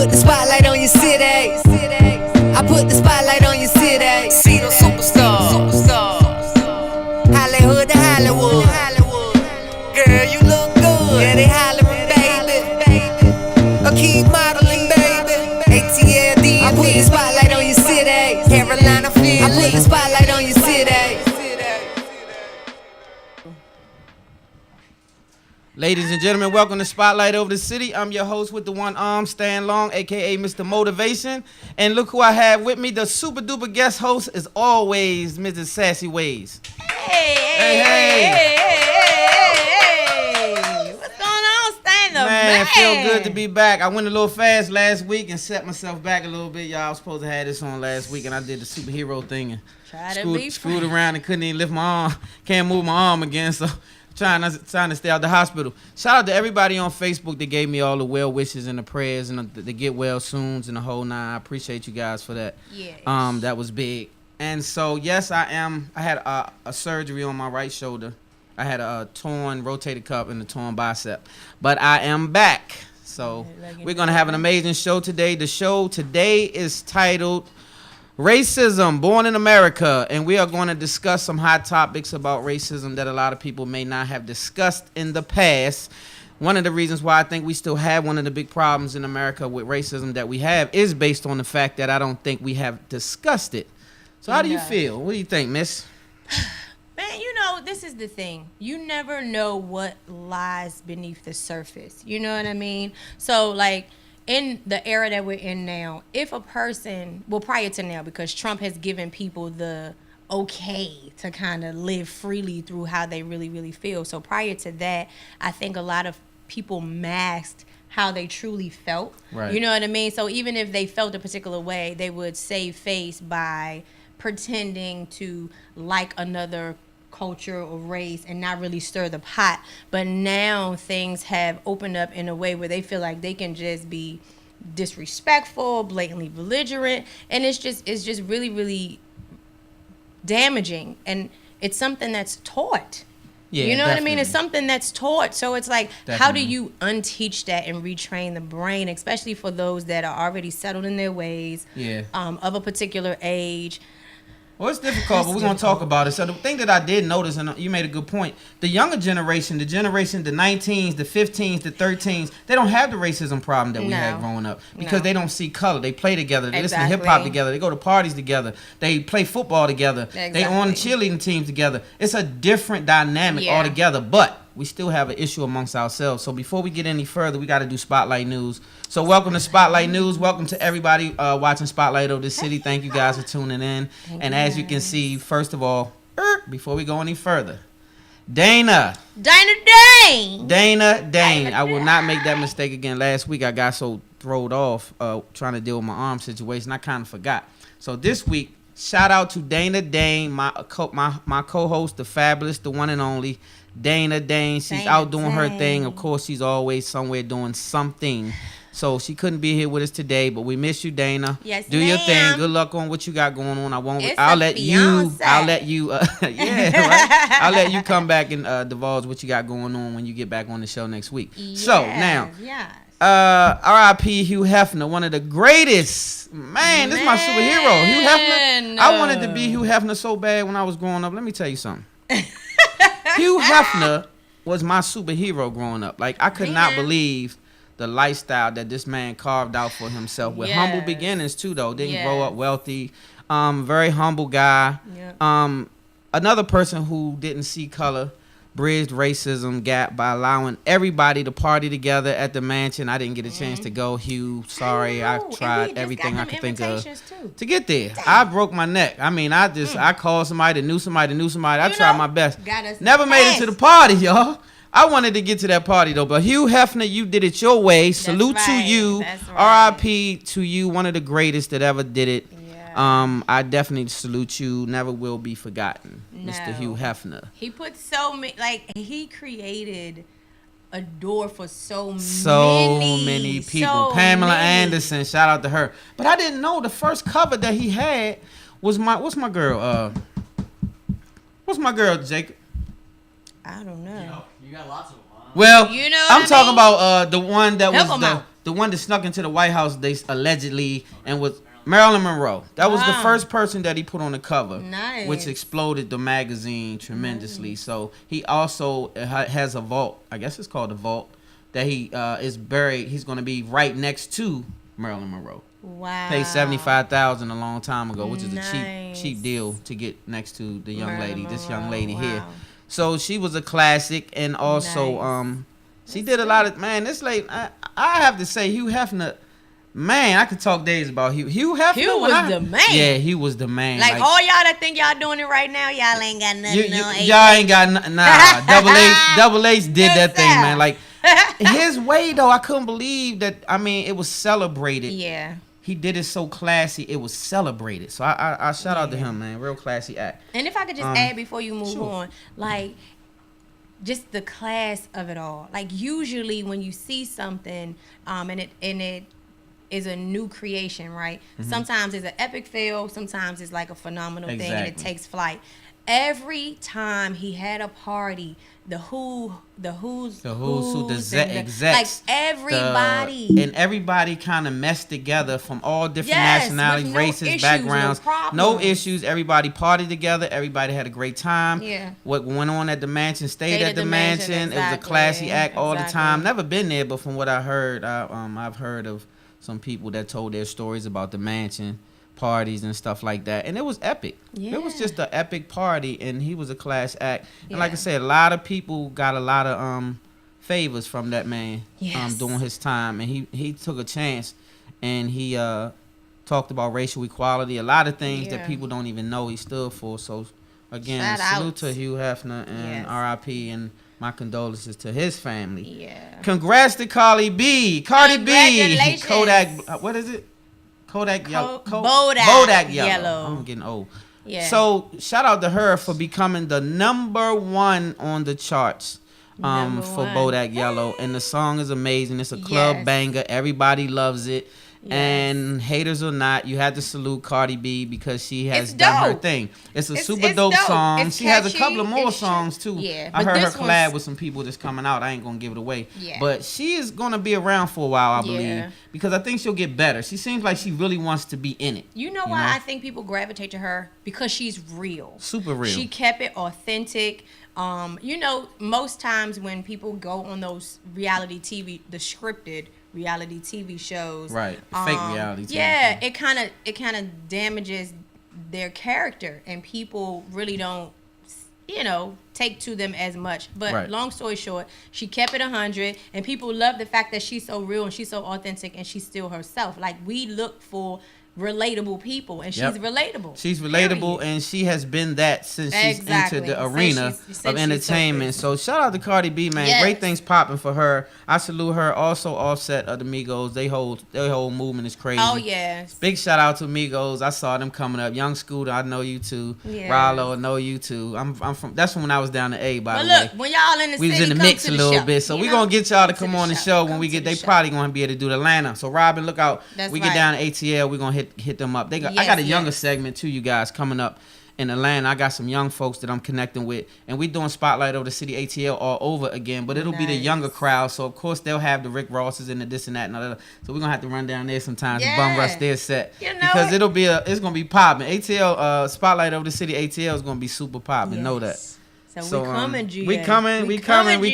put the spotlight on your city. I put the spotlight on your city. See those superstars. Hollywood to Hollywood. Girl, you look good. Yeah, they hollering, baby. Keep modeling, baby. ATL, I put the spotlight on your city. Carolina, Philly. I put the spotlight on your city. Ladies and gentlemen, welcome to Spotlight Over the City. I'm your host with the one arm, Stan Long, a.k.a. Mr. Motivation. And look who I have with me, the super duper guest host, as always, Mrs. Sassy Ways. Hey. What's going on, Stan? Man, feel good to be back. I went a little fast last week and set myself back a little bit. Y'all, I was supposed to have this on last week, and I did the superhero thing and screwed around and couldn't even lift my arm. Can't move my arm again, so... Trying to stay out the hospital. Shout out to everybody on Facebook that gave me all the well wishes and the prayers and the get well soons and the whole nine. I appreciate you guys for that. Yes. That was big. And so yes, I had a surgery on my right shoulder. I had a torn rotator cuff and a torn bicep, but I am back. So we're gonna have an amazing show today. The show today is titled Racism, Born in America, and we are going to discuss some hot topics about racism that a lot of people may not have discussed in the past. One of the reasons why I think we still have one of the big problems in America with racism that we have is based on the fact that I don't think we have discussed it. So how do you feel? What do you think, miss? Man, this is the thing. You never know what lies beneath the surface. You know what I mean? So, in the era that we're in now, if a person, prior to now, because Trump has given people the okay to kind of live freely through how they really, really feel. So prior to that, I think a lot of people masked how they truly felt. Right. You know what I mean? So even if they felt a particular way, they would save face by pretending to like another culture or race and not really stir the pot. But now things have opened up in a way where they feel like they can just be disrespectful, blatantly belligerent, and it's just really, really damaging. And it's something that's taught. Yeah, you know definitely. what I mean? It's something that's taught. So it's like, Definitely. How do you unteach that and retrain the brain, especially for those that are already settled in their ways, of a particular age? Well, it's difficult, but we're going to talk about it. So the thing that I did notice, and you made a good point, the younger generation, the 19s, the 15s, the 13s, they don't have the racism problem that we had growing up because they don't see color. They play together. They listen to hip-hop together. They go to parties together. They play football together. Exactly. They on cheerleading teams together. It's a different dynamic altogether, but we still have an issue amongst ourselves. So before we get any further, we got to do Spotlight News. So welcome to Spotlight News. Welcome to everybody watching Spotlight Over the City. Thank you guys for tuning in. And as you can see, first of all, before we go any further, Dana Dane. I will not make that mistake again. Last week I got so thrown off trying to deal with my arm situation. I kind of forgot. So this week, shout out to Dana Dane, my co-host, the fabulous, the one and only Dana Dane. She's out doing her thing. Of course, she's always somewhere doing something. So she couldn't be here with us today, but we miss you, Dana. Yes, do your thing. Good luck on what you got going on. I'll let you I'll let you come back and divulge what you got going on when you get back on the show next week. So now, R.I.P. Hugh Hefner, one of the greatest. Man, this is my superhero, Hugh Hefner. I wanted to be Hugh Hefner so bad when I was growing up. Let me tell you something. Hugh Hefner was my superhero growing up. Like, I could not believe the lifestyle that this man carved out for himself with humble beginnings too, though. Didn't grow up wealthy. Very humble guy. Another person who didn't see color, bridged racism gap by allowing everybody to party together at the mansion. I didn't get a chance to go. Hugh, sorry. I tried everything I could think of to get there. I broke my neck. I mean, I called somebody that knew somebody that knew somebody. I tried my best. Never made it to the party, y'all. I wanted to get to that party, though. But Hugh Hefner, you did it your way. Salute to you. R.I.P. to you, one of the greatest that ever did it. I definitely salute you. Never will be forgotten, Mr. Hugh Hefner. He put he created a door for so many people. Pamela Anderson, shout out to her. But I didn't know the first cover that he had was what's my girl, Jacob? I don't know. You got lots of them. Well, You know I'm talking about the one that was the one that snuck into the White House, they allegedly, and was Marilyn Monroe. That was the first person that he put on the cover, which exploded the magazine tremendously. So he also has a vault. I guess it's called a vault that he is buried. He's going to be right next to Marilyn Monroe. Wow. Paid $75,000 a long time ago, which is a cheap deal to get next to the young Marilyn lady. This young Monroe. lady Wow. here. So she was a classic, and also she did a lot of this lady. I have to say, Hugh Hefner. Man, I could talk days about Hugh. Hugh Hefner. Hugh was the man. Yeah, he was the man. Like all y'all that think y'all doing it right now, y'all ain't got nothing. Y'all ain't got nothing. Nah, Double H did that thing, man. Like his way though, I couldn't believe that. I mean, it was celebrated. Yeah. He did it so classy. It was celebrated. So I shout out to him, man. Real classy act. And if I could just add before you move on, like just the class of it all. Like usually when you see something, and it is a new creation, right? Sometimes it's an epic fail. Sometimes it's like a phenomenal thing and it takes flight. Every time he had a party, the execs, like everybody, and everybody kind of messed together from all different nationalities, races, backgrounds, no issues. Everybody partied together. Everybody had a great time. Yeah. What went on at the mansion stayed at the mansion. It was a classy act all the time. Never been there, but from what I heard, I've heard of some people that told their stories about the mansion parties and stuff like that, and it was epic. It was just an epic party, and he was a class act. And like I said, a lot of people got a lot of favors from that man during his time, and he took a chance, and he talked about racial equality, a lot of things that people don't even know he stood for. So again, salute to Hugh Hefner, and R.I.P. and my condolences to his family. Yeah. Congrats to Cardi B. Kodak. What is it? Kodak Yellow. Bodak Yellow. I'm getting old. Yeah. So shout out to her for becoming the #1 on the charts. For Bodak Yellow, and the song is amazing. It's a club banger. Everybody loves it. Yes. And haters or not, you had to salute Cardi B because she has done her thing. It's a super dope song. She has a couple of more songs too. Yeah, I heard her collab with some people that's coming out. I ain't gonna give it away. Yeah. But she is gonna be around for a while, I believe, because I think she'll get better. She seems like she really wants to be in it. You know why I think people gravitate to her? Because she's real. Super real. She kept it authentic. Most times when people go on those reality TV, the scripted reality TV shows, right? Fake reality TV. Yeah, it kind of damages their character, and people really don't, take to them as much. But long story short, she kept it 100, and people love the fact that she's so real and she's so authentic, and she's still herself. Like, we look for relatable people, and she's relatable. She's relatable, and she has been that since she's entered the arena of entertainment. So shout out to Cardi B, man. Yes. Great things popping for her. I salute her. Also, Offset of the Migos. Their whole movement is crazy. Oh yes. Big shout out to Migos. I saw them coming up. Young Scooter, I know you too. Yeah. Rollo, I know you too. I'm from. That's from when I was down to A. By the way. Look, when y'all in the we city, was in the mix a little bit. So we gonna get y'all to come on the show when we get. They probably gonna be able to do the Atlanta. So Robin, look out. We get down to ATL. We gonna hit them up. I got a younger segment too, you guys, coming up in Atlanta. I got some young folks that I'm connecting with, and we doing Spotlight over the City ATL all over again, but it'll be the younger crowd. So of course they'll have the Rick Rosses and the this and that and other. So we're gonna have to run down there sometimes and bum rush their set, because it's gonna be popping. ATL Spotlight over the City ATL is gonna be super popping. Know that. So we coming, GA. We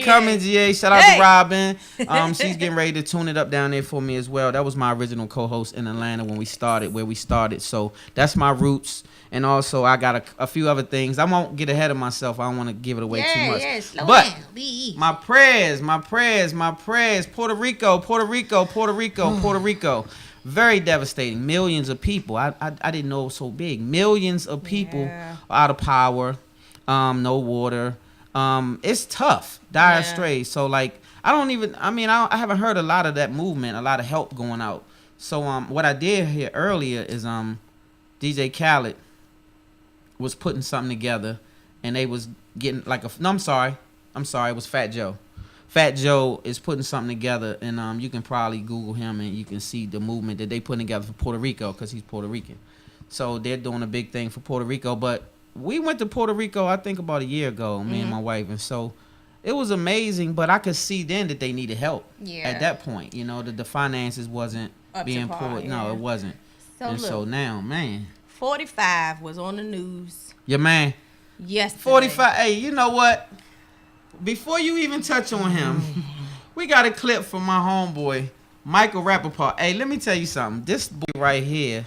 coming, GA. Shout out to Robin. She's getting ready to tune it up down there for me as well. That was my original co-host in Atlanta when we started, where we started. So that's my roots. And also, I got a few other things. I won't get ahead of myself. I don't want to give it away too much. Slow but down. my prayers. Puerto Rico. Very devastating. Millions of people. I didn't know it was so big. Millions of people out of power. No water. It's tough. Dire straits. So like, I haven't heard a lot of that movement, a lot of help going out. So what I did hear earlier is DJ Khaled was putting something together, and they was getting like I'm sorry, it was Fat Joe. Fat Joe is putting something together, and you can probably Google him and you can see the movement that they putting together for Puerto Rico, because he's Puerto Rican. So they're doing a big thing for Puerto Rico, but we went to Puerto Rico, I think, about a year ago, me and my wife. And so it was amazing, but I could see then that they needed help. Yeah. At that point, you know, the finances wasn't Up being to par, poured. yeah. No, it wasn't. So And look, so now, man, 45 was on the news your man, yesterday. 45. Hey, you know what? Before you even touch on him, we got a clip from my homeboy, Michael Rappaport. Hey, let me tell you something. This boy right here,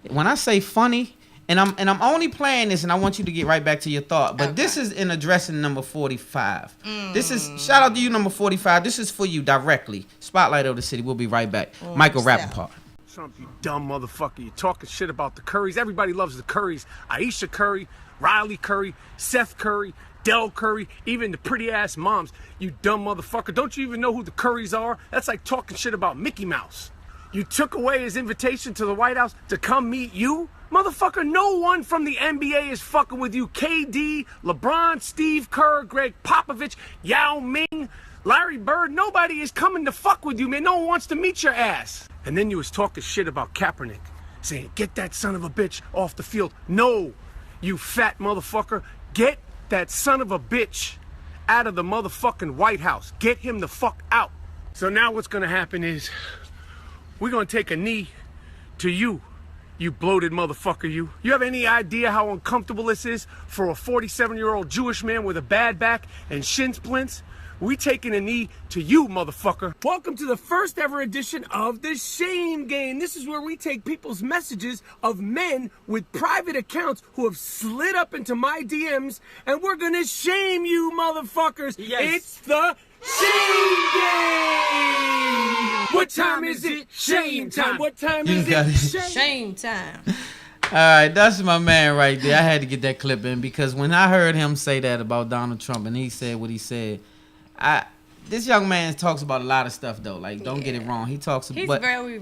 when I say funny, and I'm only playing this, and I want you to get right back to your thought. But this is in addressing number 45. This is shout out to you, number 45. This is for you directly. Spotlight of the city. We'll be right back. Michael Rappaport. Trump, you dumb motherfucker. You're talking shit about the Currys. Everybody loves the Currys. Aisha Curry, Riley Curry, Seth Curry, Del Curry, even the pretty ass moms. You dumb motherfucker. Don't you even know who the Currys are? That's like talking shit about Mickey Mouse. You took away his invitation to the White House to come meet you? Motherfucker, no one from the NBA is fucking with you. KD, LeBron, Steve Kerr, Greg Popovich, Yao Ming, Larry Bird, nobody is coming to fuck with you, man. No one wants to meet your ass. And then you was talking shit about Kaepernick, saying, get that son of a bitch off the field. No, you fat motherfucker. Get that son of a bitch out of the motherfucking White House. Get him the fuck out. So now what's gonna happen is, we're gonna take a knee to you, you bloated motherfucker, you. You have any idea how uncomfortable this is for a 47-year-old Jewish man with a bad back and shin splints? We taking a knee to you, motherfucker. Welcome to the first ever edition of the Shame Game. This is where we take people's messages of men with private accounts who have slid up into my DMs, and we're gonna shame you, motherfuckers. Yes. It's the Shame Game. What time is it? Shame time. What time is it? Shame time. All right, that's my man right there. I had to get that clip in because when I heard him say that about Donald Trump and he said what he said, this young man talks about a lot of stuff though. Like, don't get it wrong. He talks He's about, very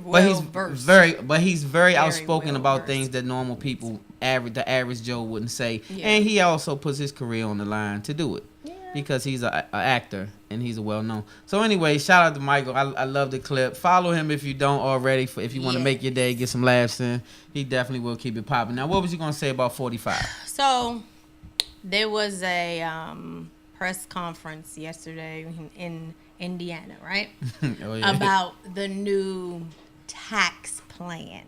he's very outspoken well about versed. things that normal people, the average Joe wouldn't say. Yeah. And he also puts his career on the line to do it. Yeah. Because he's a actor and he's a well-known. So anyway, shout out to Michael. I love the clip. Follow him if you don't already. If you want to make your day, get some laughs in. He definitely will keep it popping. Now, what was you gonna say about 45? So there was a press conference yesterday in Indiana, right? Oh, yeah. About the new tax plan.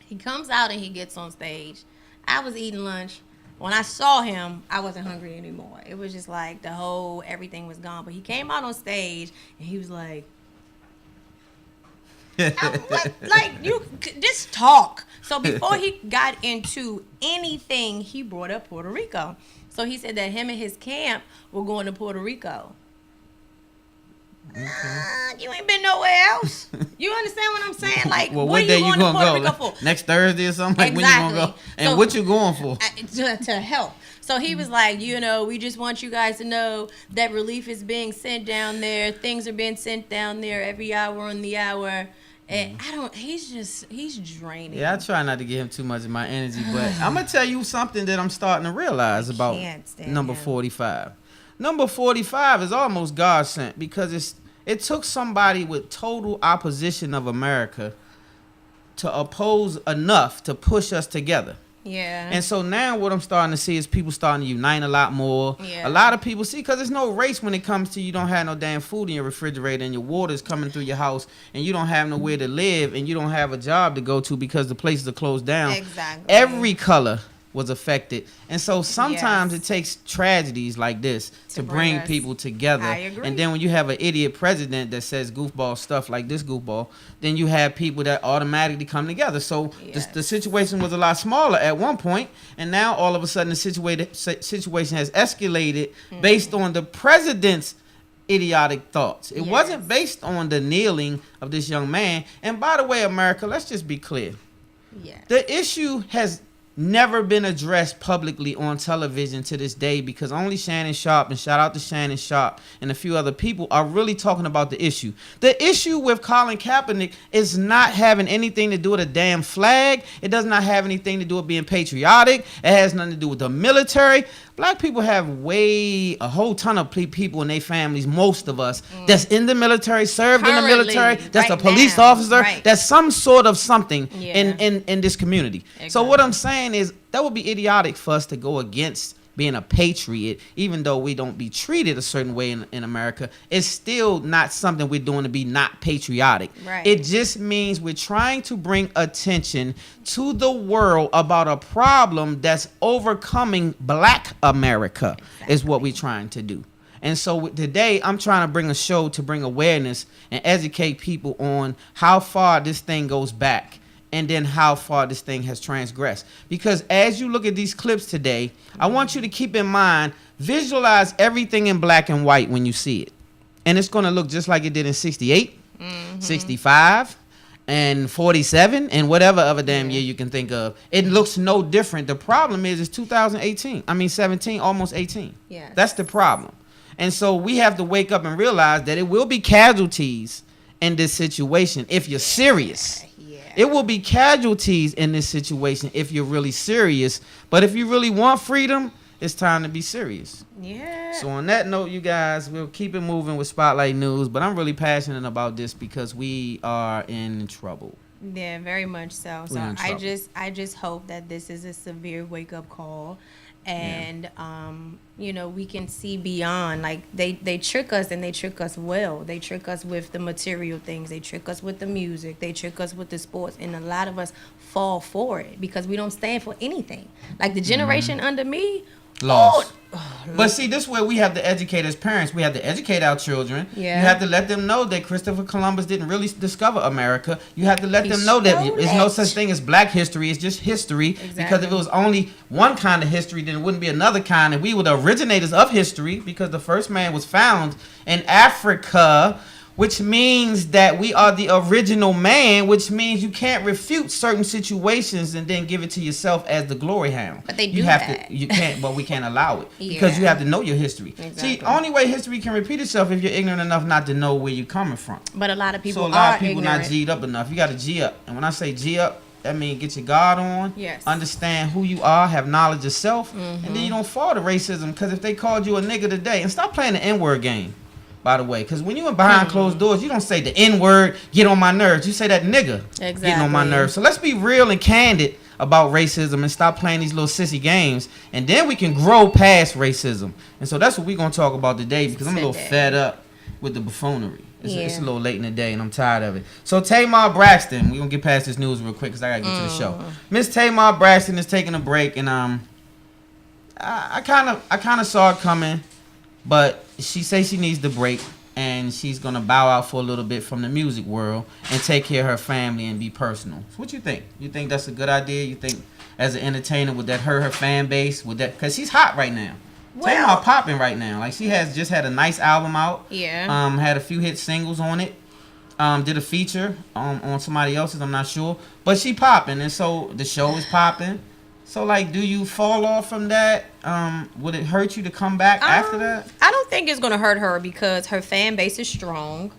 He comes out and he gets on stage. I was eating lunch. When I saw him, I wasn't hungry anymore. It was just like everything was gone. But he came out on stage and he was like, like, you just talk. So before he got into anything, he brought up Puerto Rico. So he said that him and his camp were going to Puerto Rico. Okay. You ain't been nowhere else. You understand what I'm saying? Like, Well, what are day you going to Puerto go? Rico for? Next Thursday or something? Like, when you gonna go? And So- what you going for? To help. So he was like, we just want you guys to know that relief is being sent down there. Things are being sent down there every hour on the hour. And he's draining. Yeah, I try not to give him too much of my energy, but I'm going to tell you something that I'm starting to realize about can't stand number him. 45. Number 45 is almost God sent because it took somebody with total opposition of America to oppose enough to push us together. Yeah. And so now what I'm starting to see is people starting to unite a lot more. Yeah. A lot of people see, because there's no race when it comes to you don't have no damn food in your refrigerator and your water's coming through your house and you don't have nowhere to live and you don't have a job to go to because the places are closed down. Exactly. Every color was affected. And so sometimes Yes. it takes tragedies like this to bring us- people together. I agree. And then when you have an idiot president that says goofball stuff like this goofball, then you have people that automatically come together. So Yes. the situation was a lot smaller at one point, and now all of a sudden the situation has escalated based on the president's idiotic thoughts. It Yes. wasn't based on the kneeling of this young man. And by the way, America, let's just be clear. Yeah. The issue has never been addressed publicly on television to this day because only Shannon Sharp, and shout out to Shannon Sharp and a few other people, are really talking about the issue. The issue with Colin Kaepernick is not having anything to do with a damn flag. It does not have anything to do with being patriotic. It has nothing to do with the military. Black people have a whole ton of people in their families, most of us, that's in the military, served in the Currently, military, that's a right police now, officer, right. that's some sort of something Yeah. in this community. So Exactly. what I'm saying is that would be idiotic for us to go against being a patriot, even though we don't be treated a certain way in America, it's still not something we're doing to be not patriotic. Right. It just means we're trying to bring attention to the world about a problem that's overcoming Black America, is what we're trying to do. And so today I'm trying to bring a show to bring awareness and educate people on how far this thing goes back, and then how far this thing has transgressed. Because as you look at these clips today, I want you to keep in mind, visualize everything in black and white when you see it. And it's going to look just like it did in 68, 65, and 47, and whatever other damn year you can think of. It looks no different. The problem is it's 2018. I mean 17, almost 18. Yes. That's the problem. And so we have to wake up and realize that it will be casualties in this situation if you're serious. It will be casualties in this situation if you're really serious. But if you really want freedom, it's time to be serious. Yeah. So on that note, you guys, we'll keep it moving with Spotlight News. But I'm really passionate about this because we are in trouble. Yeah, very much so. So in trouble. I just hope that this is a severe wake up call. And you know, we can see beyond. Like they trick us, and they trick us well. They trick us with the material things. They trick us with the music. They trick us with the sports, and a lot of us fall for it because we don't stand for anything. Like the generation under me, Lost. But see, this is where we have to educate as parents. We have to educate our children. Yeah. You have to let them know that Christopher Columbus didn't really discover America. You have to let them know that showed there's no it. such thing as black history. It's just history. Because Exactly. if it was only one kind of history, then it wouldn't be another kind. And we were the originators of history because the first man was found in Africa, which means that we are the original man, which means you can't refute certain situations and then give it to yourself as the glory hound. But they you do have that. to, you can't, but we can't allow it because you Yeah. have to know your history. Exactly. See, only way history can repeat itself if you're ignorant enough not to know where you're coming from. But a lot of people So a lot are of people ignorant. not G'd up enough. You got to G up, and when I say G up, that means get your guard on. Yes. Understand who you are, have knowledge of self, and then you don't fall to racism. Because if they called you a nigga today, and stop playing the N-word game. By the way, because when you in behind closed doors, you don't say the N-word, get on my nerves. You say that nigga getting on my Exactly. nerves. So let's be real and candid about racism and stop playing these little sissy games. And then we can grow past racism. And so that's what we're going to talk about today because I'm a little Today. fed up with the buffoonery. It's a Yeah. little late in the day and I'm tired of it. So Tamar Braxton, we're going to get past this news real quick because I got to get to the show. Miss Tamar Braxton is taking a break and I kind of saw it coming. But she says she needs the break, and she's going to bow out for a little bit from the music world and take care of her family and be personal. So what you think? You think that's a good idea? You think as an entertainer, would that hurt her fan base? Would that, because she's hot right now. Well- Tamar popping right now. Like, she has just had a nice album out. Yeah. Had a few hit singles on it. Did a feature on somebody else's, I'm not sure. But she popping, and so the show is popping. So, like, do you fall off from that? Would it hurt you to come back after that? I don't think it's going to hurt her because her fan base is strong.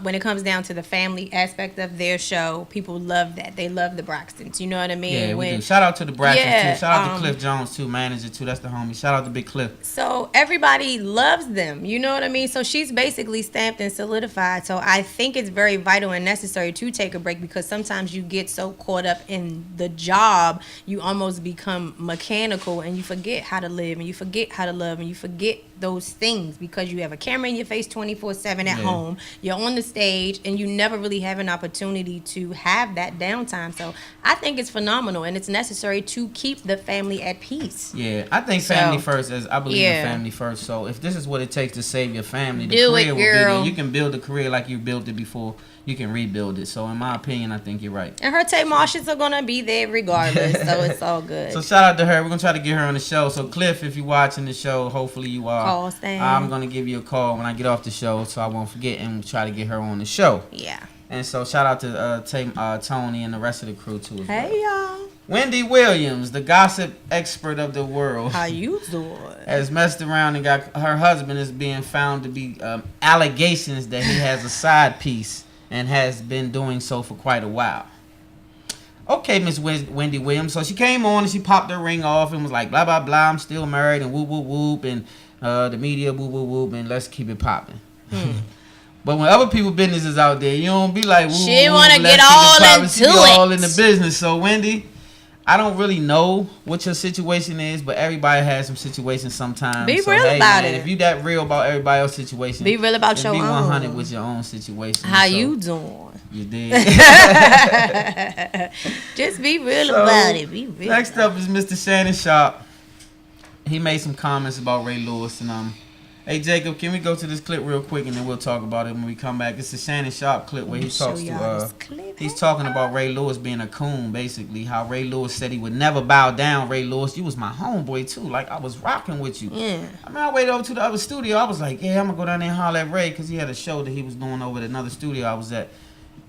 When it comes down to the family aspect of their show, people love that. They love the Braxtons. You know what I mean? Yeah, we do. Shout out to the Braxtons, Yeah, too. Shout out to Cliff Jones, too, manager, too. That's the homie. Shout out to Big Cliff. So everybody loves them. You know what I mean? So she's basically stamped and solidified. So I think it's very vital and necessary to take a break because sometimes you get so caught up in the job, you almost become mechanical and you forget how to live and you forget how to love and you forget those things because you have a camera in your face 24/7 at home. You're on the stage and you never really have an opportunity to have that downtime. So I think it's phenomenal and it's necessary to keep the family at peace. Yeah, I think family So, first. As I believe in yeah. family first. So if this is what it takes to save your family, the Do it, career will be there. girl. You can build a career like you built it before. You can rebuild it. So in my opinion, I think you're right. And her Tay Marshes are gonna be there regardless, so it's all good. So shout out to her. We're gonna try to get her on the show. So Cliff, if you're watching the show, hopefully you are. Call Stan. I'm gonna give you a call when I get off the show, so I won't forget and try to get her on the show. Yeah. And so shout out to Tony and the rest of the crew too. As well. Hey y'all. Wendy Williams, the gossip expert of the world, How you doing? has messed around and got her husband is being found to be allegations that he has a side piece and has been doing so for quite a while. Okay, Miss Wendy Williams. So she came on and she popped her ring off and was like, blah, blah, blah, I'm still married and whoop, whoop, whoop. And the media, whoop, whoop, whoop. And let's keep it popping. But when other people business is out there, you don't be like, woo, She woo, wanna let's get keep it all popping. She into be it. all in the business. So Wendy, I don't really know what your situation is, but everybody has some situations sometimes. Be real about it. If you that real about everybody else's situation, be real about your own. Be 100 with your own situation. How you doing? You did. Just be real about it. Be real. Next up is Mr. Shannon Sharp. He made some comments about Ray Lewis, and hey Jacob, can we go to this clip real quick and then we'll talk about it when we come back? It's a Shannon Sharp clip where he talks to he's talking about Ray Lewis being a coon, basically. How Ray Lewis said he would never bow down. Ray Lewis, you was my homeboy too. Like, I was rocking with you. Yeah. I mean, I waited over to the other studio. I was like, yeah, I'm gonna go down there and holler at Ray, because he had a show that he was doing over at another studio I was at.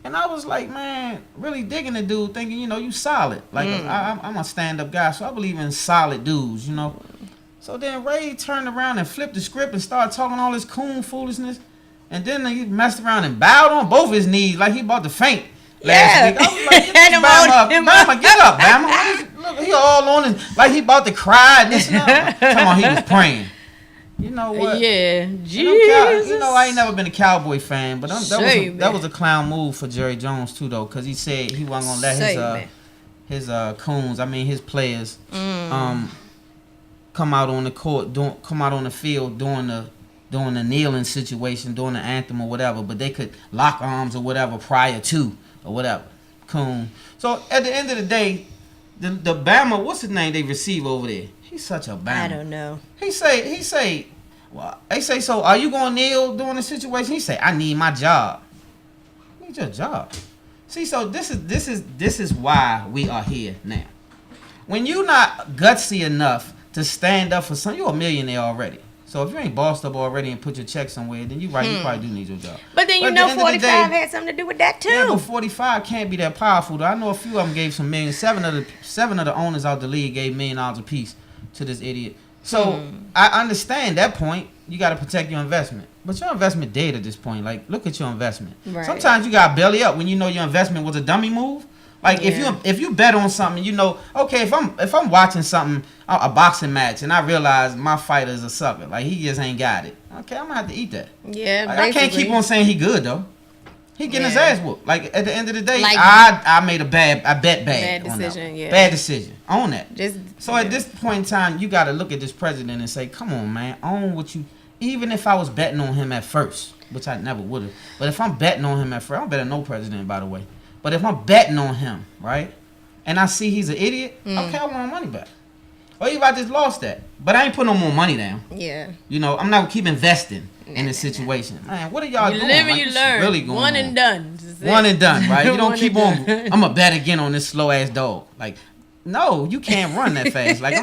And I was like, man, really digging the dude, thinking, you know, you solid. Like, I'm a stand-up guy, so I believe in solid dudes, you know. So then Ray turned around and flipped the script and started talking all this coon foolishness. And then he messed around and bowed on both his knees like he about to faint last week. I was like, get this Bama, get up, Bama. Look, he all on his, like he about to cry and this and that. Come on, he was praying. You know what? Yeah, Jesus. You know, I ain't never been a Cowboy fan, but that was a clown move for Jerry Jones too, though, because he said he wasn't gonna let his coons, I mean his players, come out on the court, come out on the field doing the kneeling situation, doing the anthem or whatever, but they could lock arms or whatever prior to or whatever. Coon. So at the end of the day, the Bama, what's his name they receive over there? He's such a Bama. I don't know. He say, well, they say, so are you gonna kneel during the situation? He say, I need my job. Need your job. See, so this is why we are here now. When you're not gutsy enough to stand up for something, you're a millionaire already. So if you ain't bossed up already and put your check somewhere, then you probably do need your job. But then 45 had something to do with that too. Yeah, but 45 can't be that powerful. Though. I know a few of them gave some millions. Seven of the owners out the league gave $1 million apiece to this idiot. So I understand that point. You got to protect your investment, but your investment dead at this point. Like, look at your investment. Right. Sometimes you got to belly up when you know your investment was a dummy move. Like if you bet on something, you know, okay, if I'm watching something, a boxing match, and I realize my fighter's a sucker, like he just ain't got it. Okay, I'm gonna have to eat that. Yeah, like, I can't keep on saying he good though. He getting his ass whooped. Like at the end of the day, like, I made a bad decision. Yeah, bad decision. Own that. So at this point in time, you got to look at this president and say, come on, man, own what you. Even if I was betting on him at first, which I never would have, but if I'm betting on him at first, I don't bet on no president, by the way. But if I'm betting on him, right, and I see he's an idiot, okay, I want my money back. Or even if I just lost that, but I ain't put no more money down. Yeah. You know, I'm not gonna keep investing in this situation. Man, what are y'all doing? You live and you learn. Really going One and done. One and done, right? You don't keep on. I'm gonna bet again on this slow ass dog. Like, no, you can't run that fast. Like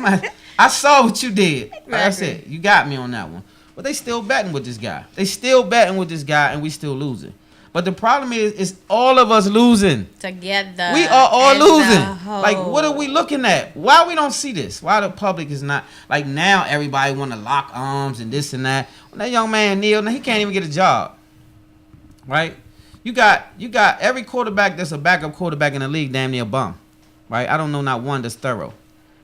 I saw what you did. Like I said, you got me on that one. But they still betting with this guy. And we still losing. But the problem is all of us losing. Together. We are all losing. Like, what are we looking at? Why we don't see this? Why the public is not, like, now everybody want to lock arms and this and that. When that young man kneeled, now he can't even get a job. Right? You got every quarterback that's a backup quarterback in the league damn near bum. Right? I don't know not one that's thorough.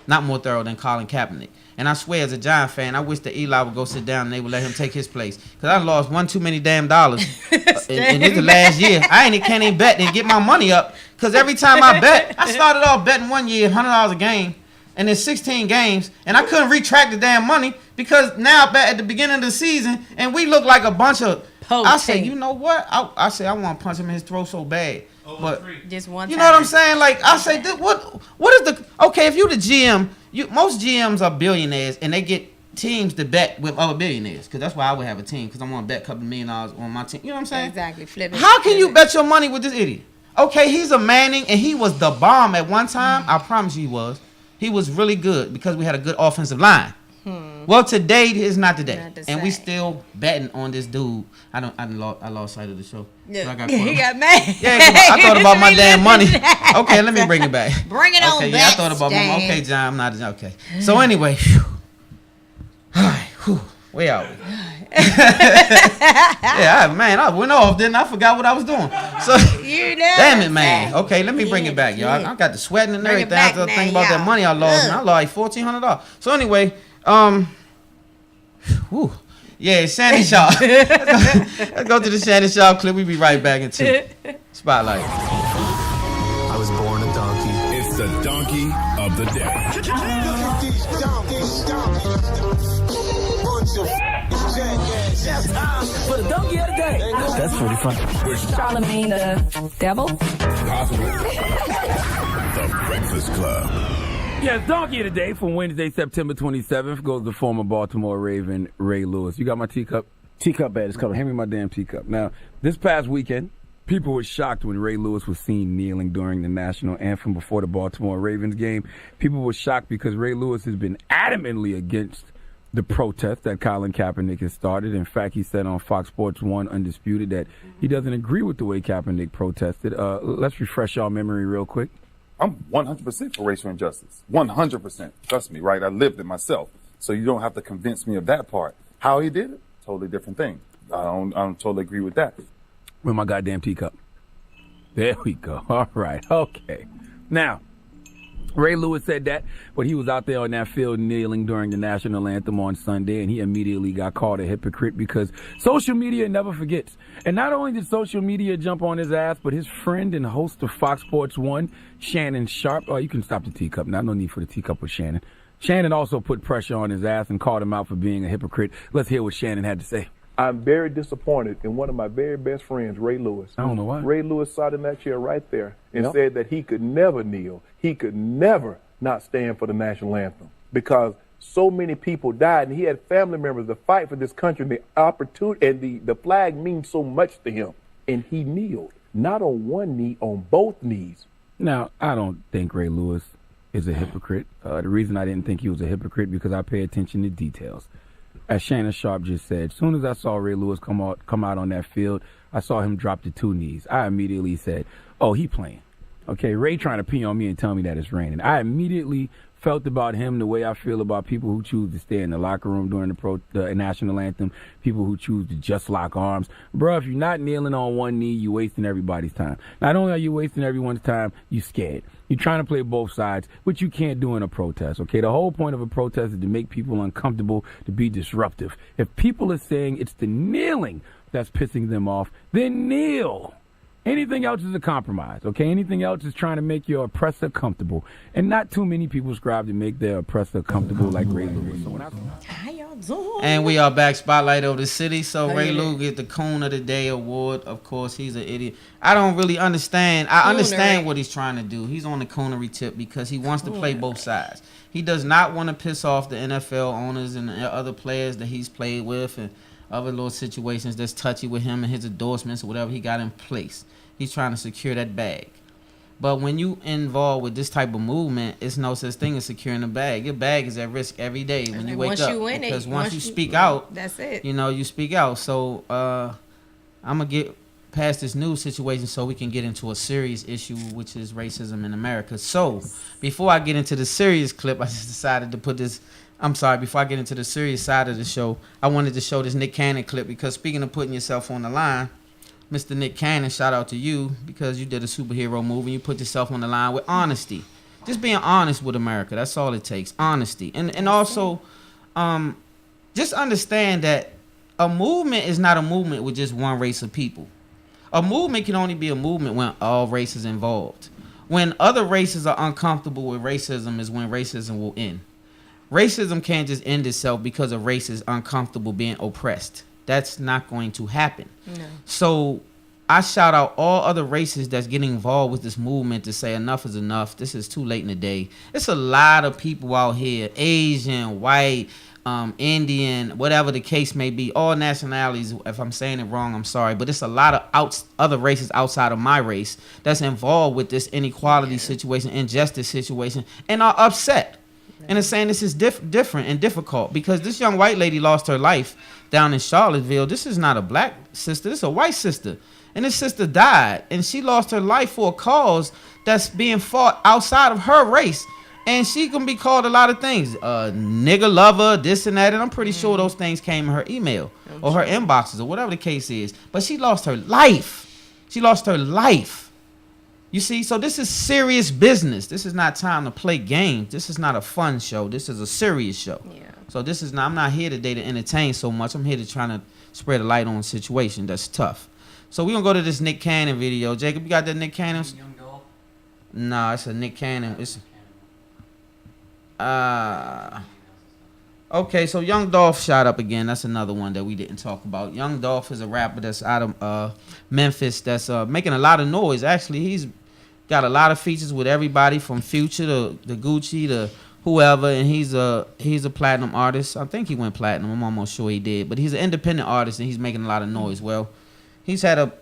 Not more thorough than Colin Kaepernick. And I swear, as a Giant fan, I wish that Eli would go sit down and they would let him take his place. Because I lost one too many damn dollars in this last year. I can't even bet and get my money up. Because every time I bet, I started off betting one year $100 a game. And there's 16 games. And I couldn't retract the damn money because now I bet at the beginning of the season and we look like a bunch of... I say, you know what? I say I want to punch him in his throat so bad. But just one time. You know what I'm saying? Like, I say, what is the... Okay, if you the GM... most GMs are billionaires and they get teams to bet with other billionaires because that's why I would have a team because I want to bet a couple $1 million on my team. You know what I'm saying? Exactly. Flip it. How can you bet your money with this idiot? Okay, he's a Manning and he was the bomb at one time. I promise you he was. He was really good because we had a good offensive line. Well, today is not the day, and we still betting on this dude. I lost sight of the show. Yeah. So He got mad. Yeah, I thought about my damn money. Okay, let me bring it back. Bring it on back. Yeah, I thought about my. Okay, John, I'm not okay. So anyway, all right, where are we? Yeah, man, I went off. Then I forgot what I was doing. So damn it, man. Okay, let me bring it back, y'all. I got the sweating and everything. I was thinking about that money I lost, and I lost like $1,400. So anyway. Yeah, Shannon Sharp. Let's go to the Shannon Sharp clip. We'll be right back into Spotlight. I was born a donkey. If the donkey of the day. For the donkey of the day. That's pretty funny. Charlemagne the devil? Possibly. The Breakfast Club. Yes, donkey of the day from Wednesday, September 27th goes to former Baltimore Raven Ray Lewis. You got my teacup? Teacup bag is coming. Hand me my damn teacup. Now, this past weekend, people were shocked when Ray Lewis was seen kneeling during the national anthem before the Baltimore Ravens game. People were shocked because Ray Lewis has been adamantly against the protest that Colin Kaepernick has started. In fact, he said on Fox Sports 1 Undisputed that he doesn't agree with the way Kaepernick protested. Let's refresh y'all memory real quick. I'm 100% for racial injustice. 100%. Trust me, right? I lived it myself. So you don't have to convince me of that part. How he did it, totally different thing. I don't totally agree with that. With my goddamn teacup. There we go. All right. Okay. Now, Ray Lewis said that, but he was out there on that field kneeling during the national anthem on Sunday, and he immediately got called a hypocrite because social media never forgets. And not only did social media jump on his ass, but his friend and host of Fox Sports 1, Shannon Sharpe. Oh, you can stop the teacup now. No need for the teacup with Shannon. Shannon also put pressure on his ass and called him out for being a hypocrite. Let's hear what Shannon had to say. I'm very disappointed in one of my very best friends, Ray Lewis. I don't know why. Ray Lewis sat in that chair right there and said that he could never kneel. He could never not stand for the national anthem because so many people died and he had family members to fight for this country and the opportunity and the flag means so much to him. And he kneeled, not on one knee, on both knees. Now, I don't think Ray Lewis is a hypocrite. The reason I didn't think he was a hypocrite because I pay attention to details. As Shannon Sharpe just said, as soon as I saw Ray Lewis come out on that field, I saw him drop to 2 knees. I immediately said, oh, he playing. Okay, Ray trying to pee on me and tell me that it's raining. I immediately felt about him the way I feel about people who choose to stay in the locker room during the national anthem, people who choose to just lock arms. Bro, if you're not kneeling on one knee, you're wasting everybody's time. Not only are you wasting everyone's time, you're scared. You're trying to play both sides, which you can't do in a protest, okay? The whole point of a protest is to make people uncomfortable, to be disruptive. If people are saying it's the kneeling that's pissing them off, then kneel. Anything else is a compromise, okay? Anything else is trying to make your oppressor comfortable. And not too many people strive to make their oppressor comfortable like Ray Lewis. How y'all doing? And we are back, Spotlight over the City. So Ray Lewis get the Coon of the Day award. Of course, he's an idiot. I don't really understand. I understand what he's trying to do. He's on the coonery tip because he wants to play both sides. He does not want to piss off the NFL owners and the other players that he's played with and other little situations that's touchy with him and his endorsements or whatever he got in place. He's trying to secure that bag. But when you involved with this type of movement, it's no such thing as securing the bag. Your bag is at risk every day when you wake up. Because once you speak out, that's it. You know, you speak out. So I'm going to get past this news situation so we can get into a serious issue, which is racism in America. So before I get into the serious clip, I just decided to put this... before I get into the serious side of the show, I wanted to show this Nick Cannon clip because speaking of putting yourself on the line, Mr. Nick Cannon, shout out to you because you did a superhero movie and you put yourself on the line with honesty. Just being honest with America. That's all it takes. Honesty. And also, just understand that a movement is not a movement with just one race of people. A movement can only be a movement when all races are involved. When other races are uncomfortable with racism is when racism will end. Racism can't just end itself because a race is uncomfortable being oppressed. That's not going to happen. No. So I shout out all other races that's getting involved with this movement to say enough is enough. This is too late in the day. It's a lot of people out here, Asian, white, Indian, whatever the case may be, all nationalities. If I'm saying it wrong, I'm sorry. But it's a lot of other races outside of my race that's involved with this inequality situation, injustice situation, and are upset. And it's saying this is different and difficult because this young white lady lost her life down in Charlottesville. This is not a black sister. This is a white sister. And this sister died. And she lost her life for a cause that's being fought outside of her race. And she can be called a lot of things. Nigger lover, this and that. And I'm pretty sure those things came in her email or her inboxes or whatever the case is. But she lost her life. She lost her life. You see, so this is serious business. This is not time to play games. This is not a fun show. This is a serious show. Yeah. So this is not. I'm not here today to entertain so much. I'm here to try to spread a light on a situation that's tough. So we're gonna go to this Nick Cannon video. Jacob, you got that Nick Cannon? Nah, it's a Nick Cannon. It's okay, so Young Dolph shot up again. That's another one that we didn't talk about. Young Dolph is a rapper that's out of Memphis that's making a lot of noise. Actually, he's got a lot of features with everybody from Future to Gucci to whoever, and he's a platinum artist. I think he went platinum. I'm almost sure he did. But he's an independent artist, and he's making a lot of noise. Well, he's had a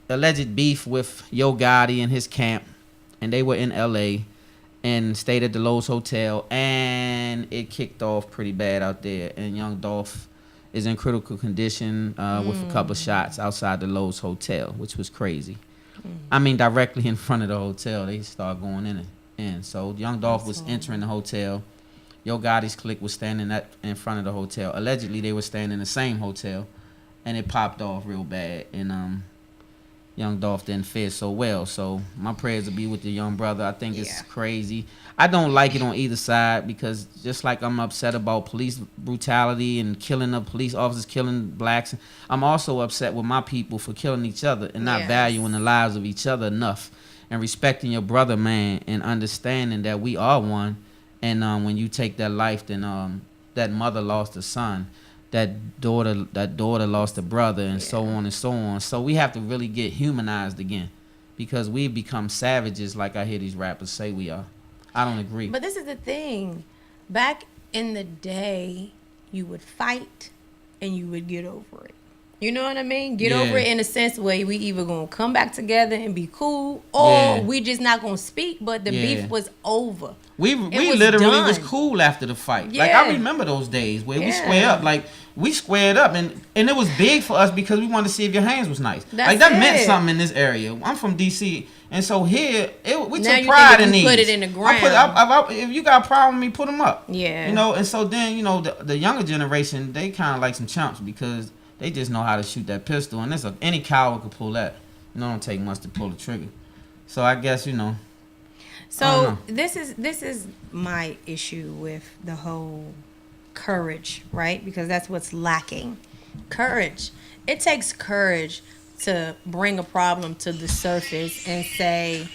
alleged beef with Yo Gotti and his camp, and they were in L.A., and stayed at the Lowe's Hotel, and it kicked off pretty bad out there. And Young Dolph is in critical condition with a couple of shots outside the Lowe's Hotel, which was crazy. I mean, directly in front of the hotel, they started going in. And so Young Dolph was entering the hotel. Yo Gotti's clique was standing in front of the hotel. Allegedly, they were staying in the same hotel, and it popped off real bad. And Young Dolph didn't fare so well. So my prayers will be with the young brother. I think it's crazy. I don't like it on either side because just like I'm upset about police brutality and killing of police officers, killing blacks, I'm also upset with my people for killing each other and not valuing the lives of each other enough and respecting your brother, man, and understanding that we are one. And when you take that life, then that mother lost a son. That daughter lost a brother, and so on and so on. So we have to really get humanized again, because we've become savages, like I hear these rappers say we are. I don't agree. But this is the thing. Back in the day, you would fight and you would get over it. You know what I mean? Get over it in a sense where we either gonna come back together and be cool, or we just not gonna speak. But the beef was over. We literally was cool after the fight. Like I remember those days where we squared up. Like we squared up, and it was big for us because we wanted to see if your hands was nice. That meant something in this area. I'm from DC, and so here we took pride in these. Put it in the ground. If you got a problem with me, put them up. Yeah. You know, and so then the younger generation, they kind of like some chumps because they just know how to shoot that pistol, and any coward could pull that. It don't take much to pull the trigger. So I guess So this is my issue with the whole courage, right? Because that's what's lacking. Courage. It takes courage to bring a problem to the surface and say,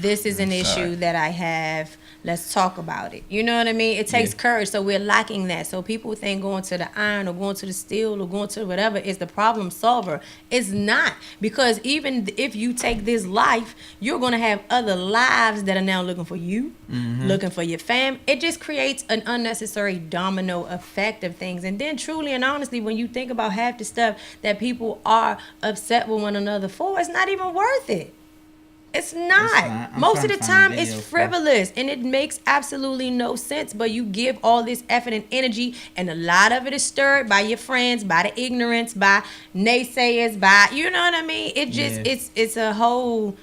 this is an issue that I have. Let's talk about it. You know what I mean? It takes courage. So we're lacking that. So people think going to the iron or going to the steel or going to whatever is the problem solver. It's not. Because even if you take this life, you're going to have other lives that are now looking for you, looking for your fam. It just creates an unnecessary domino effect of things. And then truly and honestly, when you think about half the stuff that people are upset with one another for, it's not even worth it. It's not. Most of the time, it's frivolous, and it makes absolutely no sense. But you give all this effort and energy, and a lot of it is stirred by your friends, by the ignorance, by naysayers, by, you know what I mean? It just, it's a whole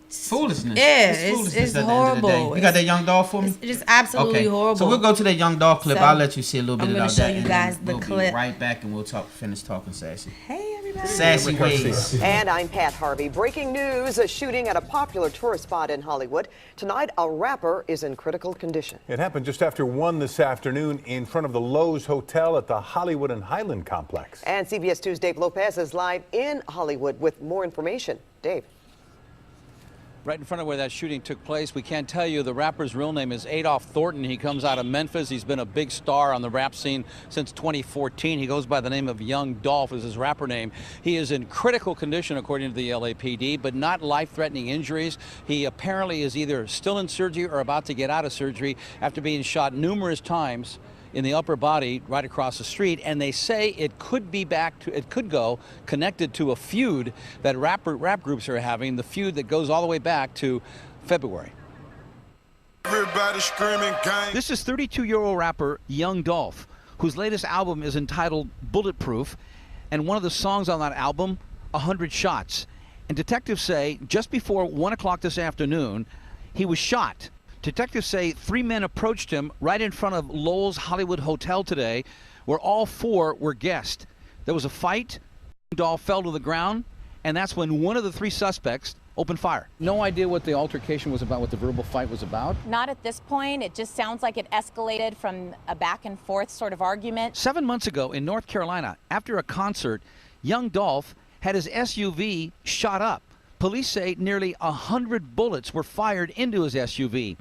foolishness. Yeah, it's foolishness it's horrible. You got that Young Dolph for me? It's just absolutely horrible. So we'll go to that Young Dolph clip. So, I'll let you see a little bit about that. I'm going to show you guys the clip. Be right back, and we'll finish talking sassy. Hey, everybody. Sassy ways. And I'm Pat Harvey. Breaking news, a shooting at a popular tourist spot in Hollywood. Tonight, a rapper is in critical condition. It happened just after 1 this afternoon in front of the Lowe's Hotel at the Hollywood and Highland complex. And CBS 2's Dave Lopez is live in Hollywood with more information. Dave. Right in front of where that shooting took place. We can't tell you the rapper's real name is Adolph Thornton. He comes out of Memphis. He's been a big star on the rap scene since 2014. He goes by the name of Young Dolph is his rapper name. He is in critical condition according to the LAPD, but not life-threatening injuries. He apparently is either still in surgery or about to get out of surgery after being shot numerous times in the upper body right across the street, and they say it could go connected to a feud that rap groups are having, the feud that goes all the way back to February. Everybody screaming gang. This is 32-year-old rapper Young Dolph, whose latest album is entitled Bulletproof, and one of the songs on that album, 100 Shots. And detectives say just before 1 o'clock this afternoon, he was shot. Detectives say 3 men approached him right in front of Lowell's Hollywood Hotel today, where all 4 were guests. There was a fight. Dolph fell to the ground, and that's when one of the 3 suspects opened fire. No idea what the altercation was about, what the verbal fight was about? Not at this point. It just sounds like it escalated from a back and forth sort of argument. 7 months ago in North Carolina, after a concert, Young Dolph had his SUV shot up. Police say nearly 100 bullets were fired into his SUV.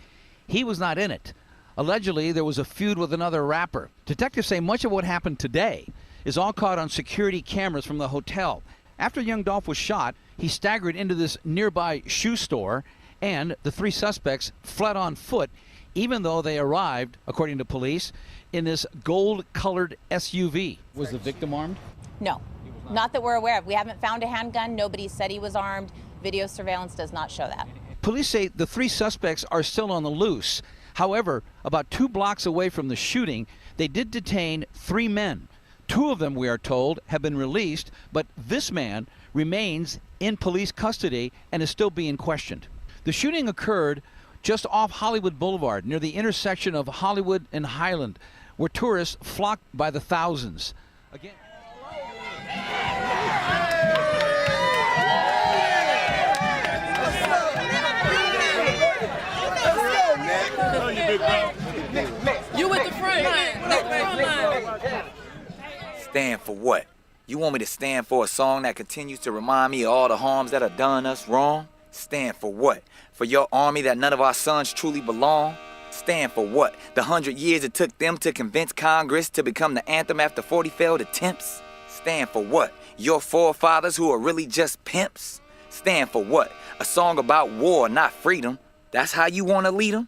He was not in it. Allegedly, there was a feud with another rapper. Detectives say much of what happened today is all caught on security cameras from the hotel. After Young Dolph was shot, he staggered into this nearby shoe store, and the 3 suspects fled on foot, even though they arrived, according to police, in this gold-colored SUV. Was the victim armed? No, not that we're aware of. We haven't found a handgun. Nobody said he was armed. Video surveillance does not show that. Police say the 3 suspects are still on the loose. However, about 2 blocks away from the shooting, they did detain 3 men. 2 of them, we are told, have been released, but this man remains in police custody and is still being questioned. The shooting occurred just off Hollywood Boulevard, near the intersection of Hollywood and Highland, where tourists flocked by the thousands. Again. You with the front line. Stand for what? You want me to stand for a song that continues to remind me of all the harms that have done us wrong? Stand for what? For your army that none of our sons truly belong? Stand for what? The 100 years it took them to convince Congress to become the anthem after 40 failed attempts? Stand for what? Your forefathers who are really just pimps? Stand for what? A song about war, not freedom. That's how you want to lead them?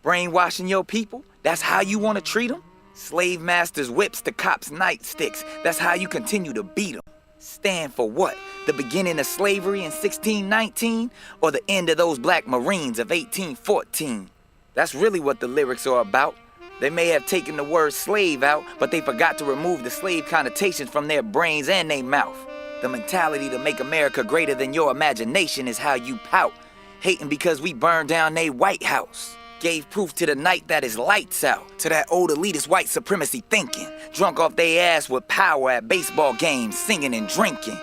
Brainwashing your people? That's how you want to treat them? Slave masters' whips to cops' nightsticks. That's how you continue to beat them. Stand for what? The beginning of slavery in 1619? Or the end of those black Marines of 1814? That's really what the lyrics are about. They may have taken the word slave out, but they forgot to remove the slave connotations from their brains and their mouth. The mentality to make America greater than your imagination is how you pout, hating because we burned down they White House. Gave proof to the night that is lights out, to that old elitist white supremacy thinking, drunk off they ass with power at baseball games, singing and drinking.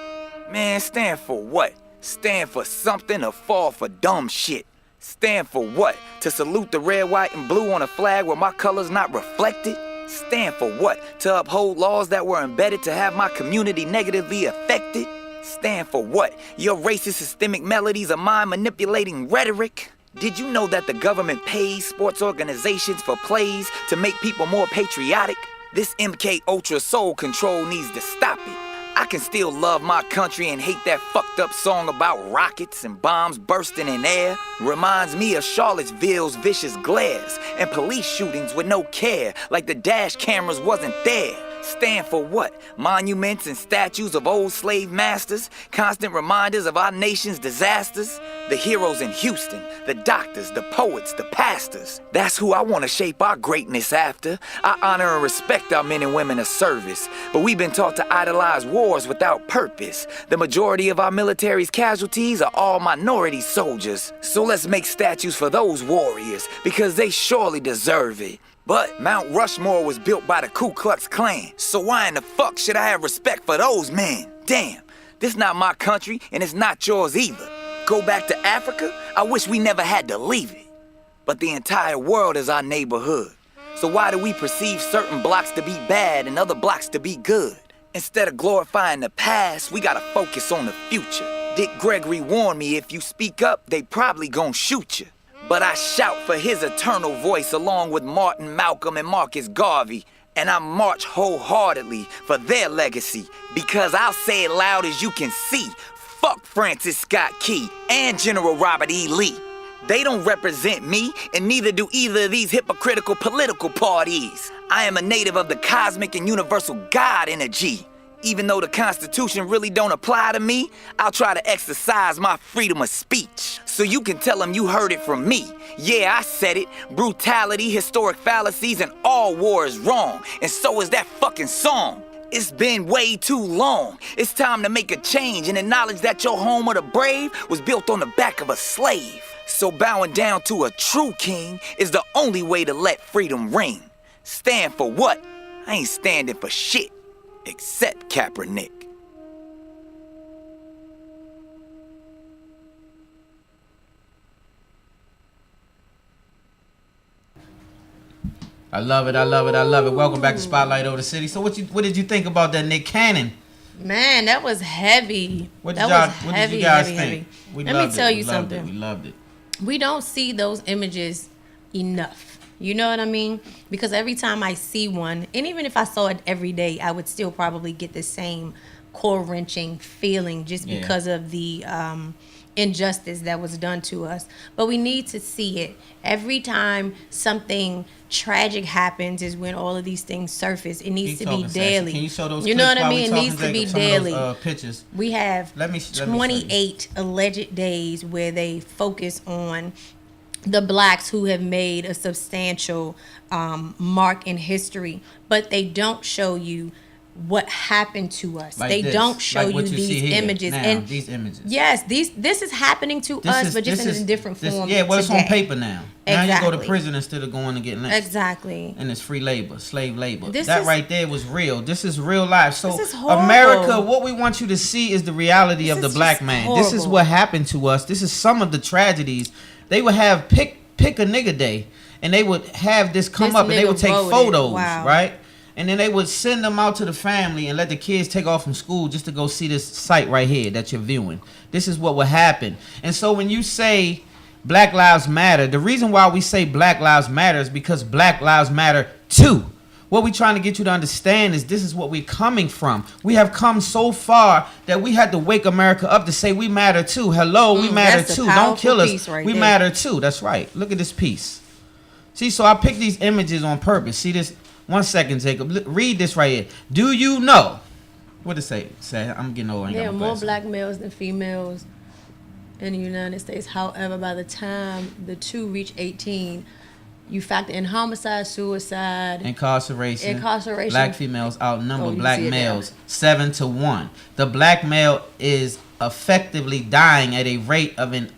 Man, stand for what? Stand for something or fall for dumb shit? Stand for what? To salute the red, white, and blue on a flag where my color's not reflected? Stand for what? To uphold laws that were embedded to have my community negatively affected? Stand for what? Your racist systemic melodies of mind-manipulating rhetoric? Did you know that the government pays sports organizations for plays to make people more patriotic? This MK Ultra soul control needs to stop it. I can still love my country and hate that fucked up song about rockets and bombs bursting in air. Reminds me of Charlottesville's vicious glares and police shootings with no care, like the dash cameras wasn't there. Stand for what? Monuments and statues of old slave masters, constant reminders of our nation's disasters. The heroes in Houston, the doctors, the poets, the pastors. That's who I want to shape our greatness after. I honor and respect our men and women of service, but we've been taught to idolize wars without purpose. The majority of our military's casualties are all minority soldiers. So let's make statues for those warriors, because they surely deserve it. But Mount Rushmore was built by the Ku Klux Klan, so why in the fuck should I have respect for those men? Damn, this not my country, and it's not yours either. Go back to Africa? I wish we never had to leave it. But the entire world is our neighborhood. So why do we perceive certain blocks to be bad and other blocks to be good? Instead of glorifying the past, we gotta focus on the future. Dick Gregory warned me, if you speak up, they probably gon' shoot you. But I shout for his eternal voice along with Martin, Malcolm, and Marcus Garvey. And I march wholeheartedly for their legacy, because I'll say it loud as you can see. Fuck Francis Scott Key and General Robert E. Lee. They don't represent me, and neither do either of these hypocritical political parties. I am a native of the cosmic and universal God energy. Even though the Constitution really don't apply to me, I'll try to exercise my freedom of speech. So you can tell them you heard it from me. Yeah, I said it. Brutality, historic fallacies, and all war is wrong. And so is that fucking song. It's been way too long. It's time to make a change and acknowledge that your home of the brave was built on the back of a slave. So bowing down to a true king is the only way to let freedom ring. Stand for what? I ain't standing for shit. Except Kaepernick. I love it. I love it. I love it. Welcome back to Spotlight Over the City. So what did you think about that Nick Cannon Man, that was heavy. What did you guys think? Let me tell you something. We loved it. We don't see those images enough. You know what I mean? Because every time I see one, and even if I saw it every day, I would still probably get the same core-wrenching feeling just because of the injustice that was done to us. But we need to see it. Every time something tragic happens is when all of these things surface. It needs to be daily. Can you show those You know clips what I while mean? we It needs to be daily. Those, pictures. We have let me 28 alleged days where they focus on the blacks who have made a substantial mark in history, but they don't show you what happened to us. Like they this. don't show Like you these images. Now, and these images. Yes, this is happening to us, but just in a different form. Yeah, well, today. it's on paper now. Now you go to Exactly. prison instead of going to get lynched. Exactly. And it's free labor, slave labor. This That is- right there was real. This is real life. So This is horrible. America, what we want you to see is the reality This of the is black just man. This is horrible. what happened to us. This is some of the tragedies. They would have pick a nigga day, and they would have this come This up, and they nigga would take wrote it. photos, Wow. right? And then they would send them out to the family and let the kids take off from school just to go see this site right here that you're viewing. This is what would happen. And so when you say Black Lives Matter, the reason why we say Black Lives Matter is because Black Lives Matter too. What we're trying to get you to understand is this is what we're coming from. We have come so far that we had to wake America up to say we matter too. Hello, we matter that's a too. Don't powerful kill us. piece right We there. matter too. That's right. Look at this piece. See, so I picked these images on purpose. See this? 1 second, Jacob. Read this right here. Do you know? What does it say? I'm getting old. I ain't There got are my more glasses. black males than females in the United States. However, by the time the two reach 18, you factor in homicide, suicide, Incarceration. Oh, Black females outnumber you black see it there. males 7-1. The black male is effectively dying at a rate of an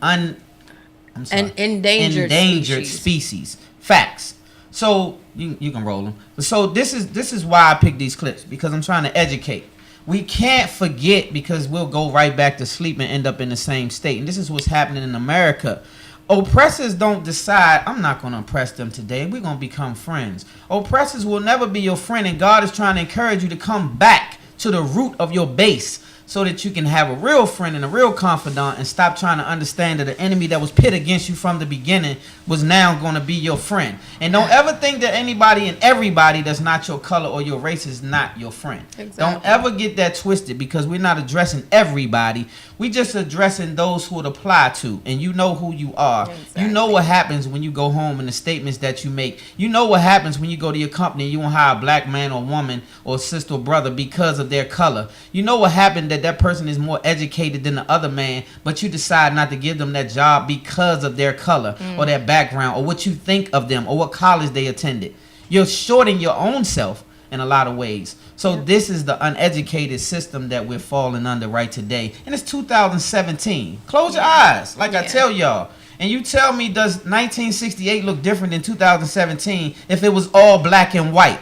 endangered species. Facts. So you can roll them. So this is why I picked these clips, because I'm trying to educate. We can't forget, because we'll go right back to sleep and end up in the same state. And this is what's happening in America. Oppressors don't decide, I'm not going to oppress them today. We're going to become friends. Oppressors will never be your friend, and God is trying to encourage you to come back to the root of your base so that you can have a real friend and a real confidant, and stop trying to understand that the enemy that was pit against you from the beginning was now going to be your friend. And don't ever think that anybody and everybody that's not your color or your race is not your friend. Exactly. Don't ever get that twisted, because we're not addressing everybody. We just addressing those who it apply to, and you know who you are. Exactly. You know what happens when you go home and the statements that you make. You know what happens when you go to your company and you won't hire a black man or woman or sister or brother because of their color. You know what happened, that person is more educated than the other man, but you decide not to give them that job because of their color or their background or what you think of them or what college they attended. You're shorting your own self in a lot of ways. So this is the uneducated system that we're falling under right today. And it's 2017. Close your eyes, like I tell y'all. And you tell me, does 1968 look different than 2017 if it was all black and white?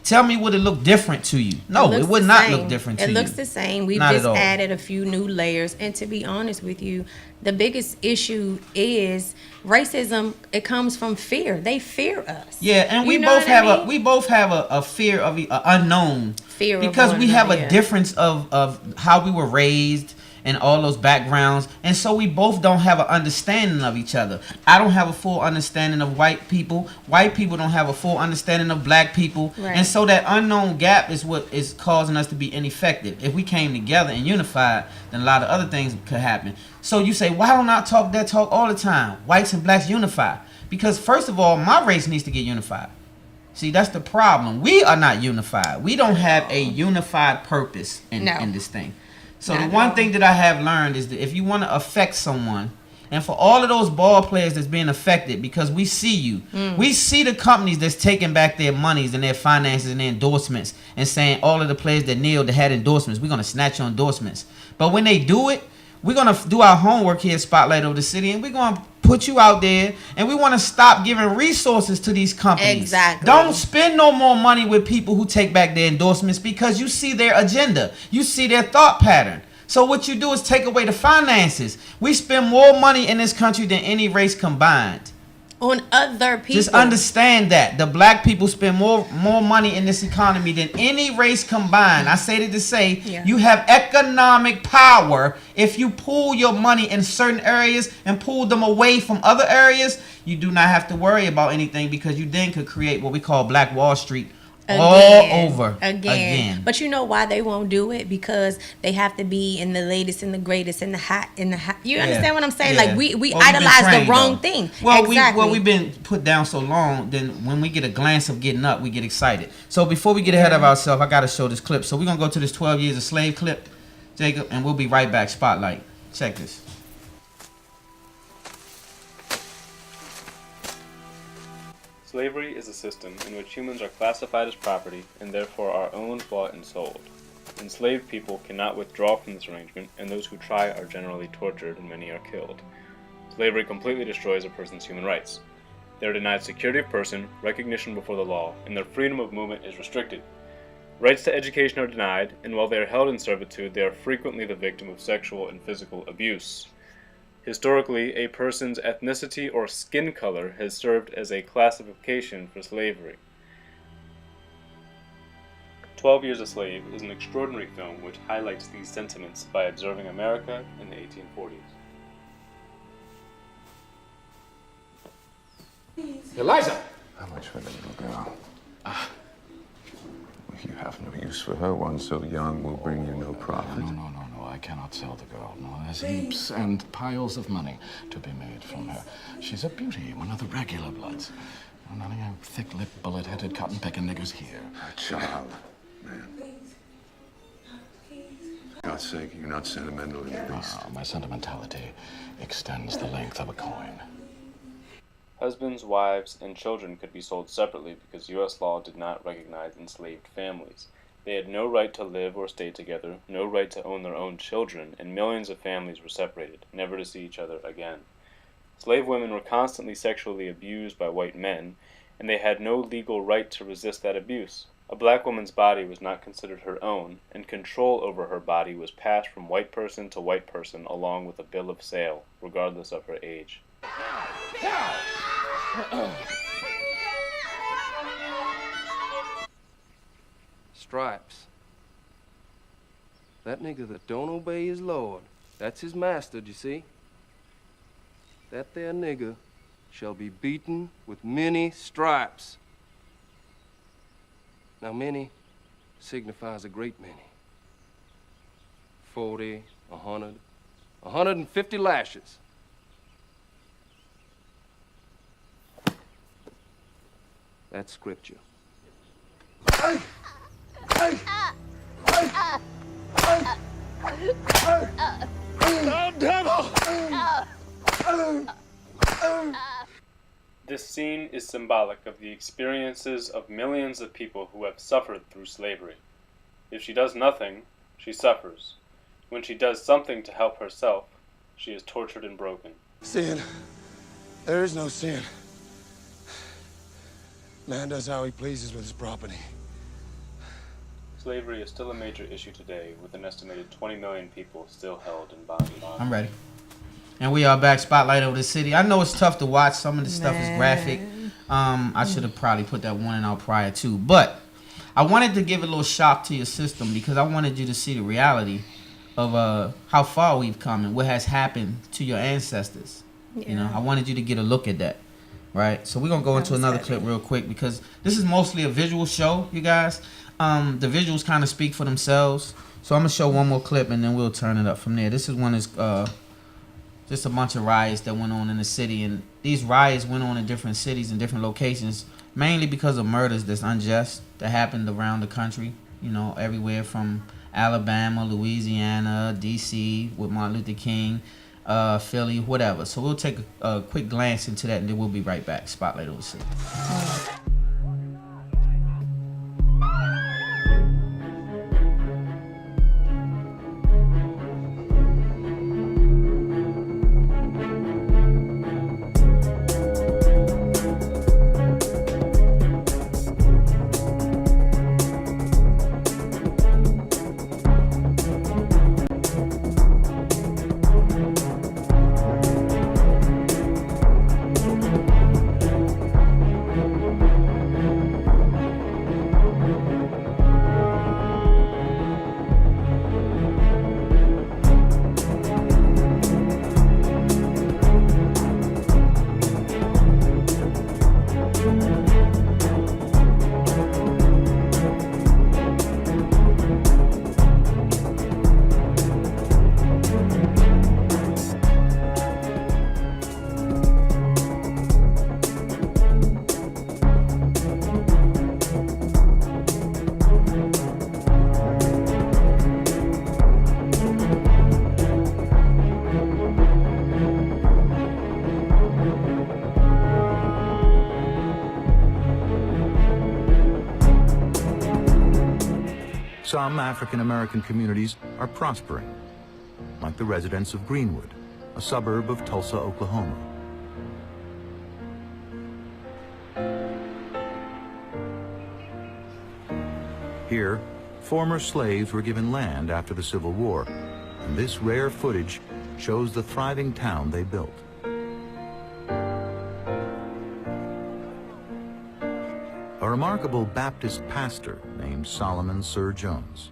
Tell me, would it look different to you? No, it would not look different to you. It looks the same. We've Not just at all. added a few new layers. And to be honest with you, the biggest issue is racism. It comes from fear. They fear us. Yeah, and we You know both what I have mean? we both have a fear of the unknown, Fear of because one we have another, a yeah. difference of how we were raised and all those backgrounds, and so we both don't have an understanding of each other. I don't have a full understanding of white people. White people don't have a full understanding of black people, Right. and so that unknown gap is what is causing us to be ineffective. If we came together and unified, then a lot of other things could happen. So you say, why don't I talk that talk all the time? Whites and blacks unify. Because first of all, my race needs to get unified. See, that's the problem. We are not unified. We don't have a unified purpose in this thing. So the one thing that I have learned is that if you want to affect someone, and for all of those ball players that's being affected, because we see you, we see the companies that's taking back their monies and their finances and their endorsements and saying all of the players that kneeled that had endorsements, we're going to snatch your endorsements. But when they do it, we're going to do our homework here at Spotlight Over the City, and we're going to put you out there, and we want to stop giving resources to these companies. Exactly. Don't spend no more money with people who take back their endorsements, because you see their agenda. You see their thought pattern. So what you do is take away the finances. We spend more money in this country than any race combined. on other people. Just understand that the black people spend more money in this economy than any race combined. I say it to say you have economic power. If you pool your money in certain areas and pull them away from other areas, you do not have to worry about anything, because you then could create what we call Black Wall Street. All over again. But you know why they won't do it? Because they have to be in the latest and the greatest in the hot. You understand what I'm saying? Like we idolize the wrong thing. Well, exactly. we've been put down so long. Then when we get a glance of getting up, we get excited. So before we get ahead of ourselves, I gotta show this clip. So we're gonna go to this 12 Years a Slave clip, Jacob, and we'll be right back. Spotlight. Check this. Slavery is a system in which humans are classified as property and therefore are owned, bought, and sold. Enslaved people cannot withdraw from this arrangement, and those who try are generally tortured and many are killed. Slavery completely destroys a person's human rights. They are denied security of person, recognition before the law, and their freedom of movement is restricted. Rights to education are denied, and while they are held in servitude, they are frequently the victim of sexual and physical abuse. Historically, a person's ethnicity or skin color has served as a classification for slavery. 12 Years a Slave is an extraordinary film which highlights these sentiments by observing America in the 1840s. Eliza! How much for the little girl? If you have no use for her, one so young will bring you no profit. No, I cannot sell the girl. No, there's heaps and piles of money to be made from her. She's a beauty, one of the regular bloods. None of your thick-lipped, bullet-headed, cotton-picking niggers here. A child, man. For God's sake, you're not sentimental in the least. My sentimentality extends the length of a coin. Husbands, wives, and children could be sold separately because U.S. law did not recognize enslaved families. They had no right to live or stay together, no right to own their own children, and millions of families were separated, never to see each other again. Slave women were constantly sexually abused by white men, and they had no legal right to resist that abuse. A black woman's body was not considered her own, and control over her body was passed from white person to white person along with a bill of sale, regardless of her age. Stripes. That nigga that don't obey his lord, that's his master, d'you see? That there nigga shall be beaten with many stripes. Now many signifies a great many. 40, 100, 150 lashes. That's scripture. This scene is symbolic of the experiences of millions of people who have suffered through slavery. If she does nothing, she suffers. When she does something to help herself, she is tortured and broken. Sin. There is no sin. Man does how he pleases with his property. Slavery is still a major issue today, with an estimated 20 million people still held in bondage. I'm ready. And we are back. Spotlight over the city. I know it's tough to watch. Some of the stuff is graphic. I should have probably put that warning out prior to. But I wanted to give a little shock to your system because I wanted you to see the reality of how far we've come and what has happened to your ancestors. Yeah. You know, I wanted you to get a look at that. Right? So we're going to go into another clip real quick because this is mostly a visual show, you guys. The visuals kind of speak for themselves. So I'm going to show one more clip and then we'll turn it up from there. This is one is just a bunch of riots that went on in the city. And these riots went on in different cities and different locations, mainly because of murders that's unjust that happened around the country. You know, everywhere from Alabama, Louisiana, D.C. with Martin Luther King, Philly, whatever. So we'll take a quick glance into that and then we'll be right back. Spotlight over the city. some African American communities are prospering, like the residents of Greenwood, a suburb of Tulsa, Oklahoma. Here, former slaves were given land after the Civil War, and this rare footage shows the thriving town they built. A remarkable Baptist pastor named Solomon Sir Jones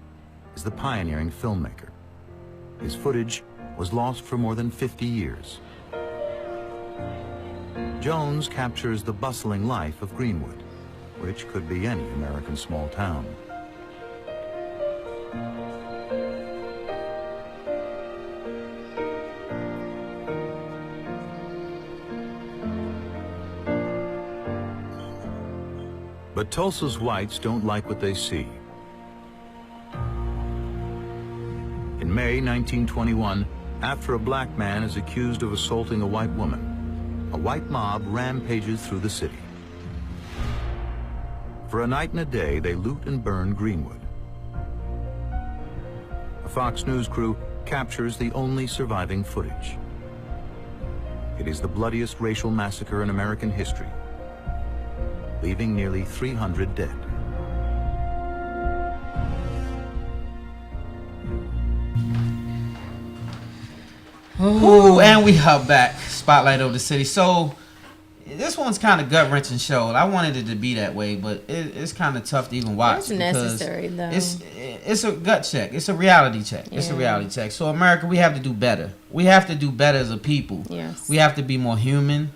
is the pioneering filmmaker. His footage was lost for more than 50 years. Jones captures the bustling life of Greenwood, which could be any American small town. But Tulsa's whites don't like what they see. In May 1921, after a black man is accused of assaulting a white woman, a white mob rampages through the city. For a night and a day, they loot and burn Greenwood. A Fox News crew captures the only surviving footage. It is the bloodiest racial massacre in American history, leaving nearly 300 dead. Ooh, and we are back. Spotlight over the city. So this one's kind of gut-wrenching show. I wanted it to be that way, but it's kind of tough to even watch. It's necessary, though. It's a gut check. It's a reality check. Yeah. It's a reality check. So America, we have to do better. We have to do better as a people. Yes. We have to be more human.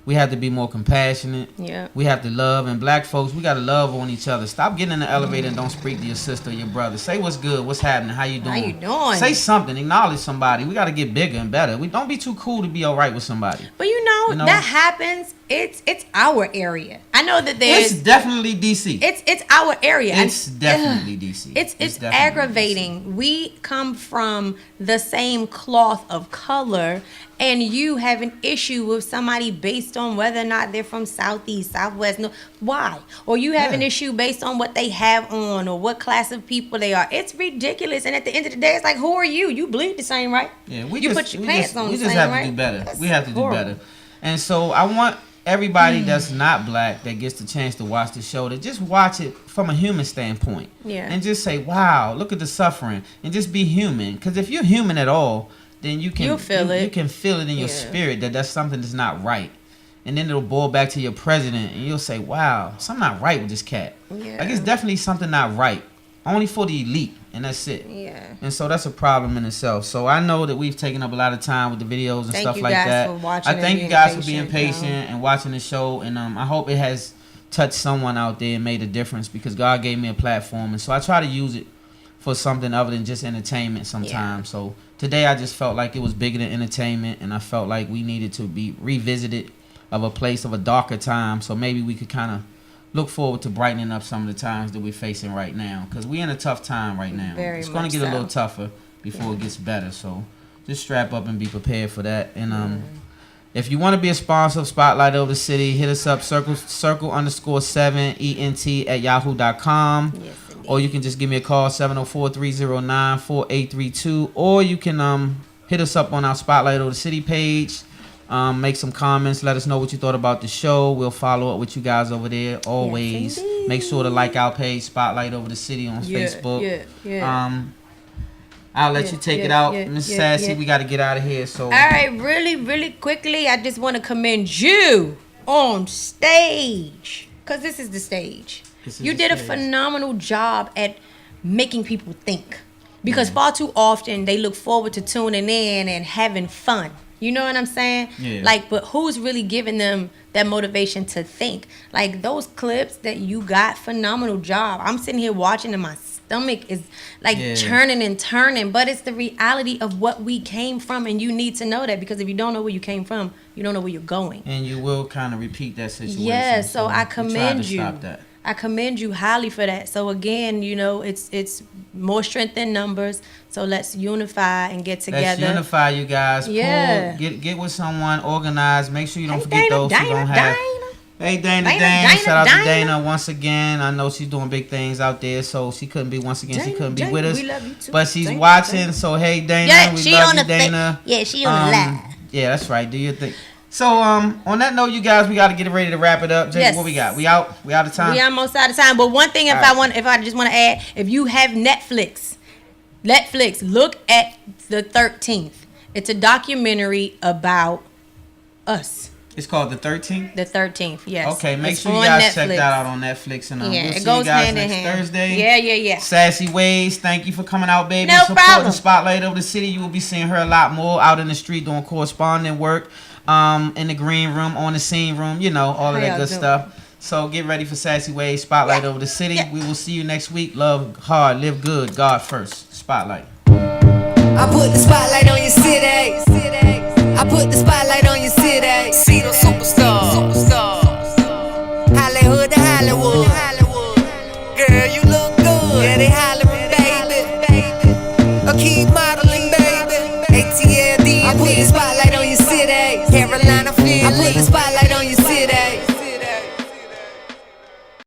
We have to be more compassionate. Yeah. We have to love. And black folks, we got to love on each other. Stop getting in the elevator and don't speak to your sister or your brother. Say what's good, what's happening, how you doing. How you doing? Say something. Acknowledge somebody. We got to get bigger and better. We don't be too cool to be all right with somebody. But you know? That happens. It's our area. I know that there's... It's definitely DC. It's our area. It's definitely DC. It's aggravating. DC. We come from the same cloth of color, and you have an issue with somebody based on whether or not they're from Southeast, Southwest. No, why? Or you have an issue based on what they have on or what class of people they are. It's ridiculous. And at the end of the day, it's like, who are you? You bleed the same, right? Yeah, you put your pants on the same, right? We just have to do better. We have to do better. And so I want everybody that's not black that gets the chance to watch the show to just watch it from a human standpoint. Yeah. And just say, wow, look at the suffering. And just be human. Because if you're human at all, then you can feel it. You can feel it in your spirit that that's something that's not right. And then it'll boil back to your president and you'll say, wow, something not right with this cat. Yeah. Like, it's definitely something not right. Only for the elite, and that's it. Yeah. And so that's a problem in itself. So I know that we've taken up a lot of time with the videos and stuff like that. I thank you guys for being patient and watching the show, and I hope it has touched someone out there and made a difference, because God gave me a platform, and so I try to use it for something other than just entertainment sometimes. Yeah. So today I just felt like it was bigger than entertainment, and I felt like we needed to be revisited of a place of a darker time, so maybe we could kind of look forward to brightening up some of the times that we're facing right now, because we're in a tough time right now. It's going to get a little tougher before it gets better. So just strap up and be prepared for that. And if you want to be a sponsor of Spotlight Over the City, hit us up, circle_7ENT@yahoo.com. Yes, or you can just give me a call, 704-309-4832. Or you can hit us up on our Spotlight Over the City page. Make some comments. Let us know what you thought about the show. We'll follow up with you guys over there always. Yes, make sure to like our page, Spotlight Over the City on Facebook. I'll let you take it out, Miss Sassy. We got to get out of here. So all right, really quickly, I just want to commend you on stage, because this is the stage. You did a phenomenal job at making people think, because far too often they look forward to tuning in and having fun. You know what I'm saying? Yeah. Like, but who's really giving them that motivation to think? Like, those clips that you got, phenomenal job. I'm sitting here watching and my stomach is like churning and turning, but it's the reality of what we came from, and you need to know that, because if you don't know where you came from, you don't know where you're going. And you will kind of repeat that situation. Yeah, so I commend you. Stop that. I commend you highly for that. So again, you know, it's more strength in numbers. So let's unify and get together. Let's unify, you guys. Yeah. Get with someone, organize. Make sure you don't forget those who don't have. Hey, Dana. Shout out to Dana once again. I know she's doing big things out there, so she couldn't be with us. We love you too. But she's watching, so hey, Dana, we love you, Dana. She on the live. Yeah, that's right. Do your thing. So, on that note, you guys, we got to get ready to wrap it up. Jake, Yes. what we got? We out of time? We almost out of time. But one thing, if I just want to add, if you have Netflix, look at the 13th. It's a documentary about us. It's called The 13th? The 13th, yes. Okay, make It's sure you on guys Netflix. check that out on Netflix. And Yeah, we'll it see goes you guys hand in next hand. Thursday. Yeah. Sassy Ways, thank you for coming out, baby. No Supporting problem. Spotlight over the city. You will be seeing her a lot more out in the street doing correspondent work, in the green room, on the scene room, all of that good stuff. So get ready for Sassy Ways, Spotlight over the city. We will see you next week. Love hard, live good, God first. Spotlight. I put the spotlight on your city. I put the spotlight on your city.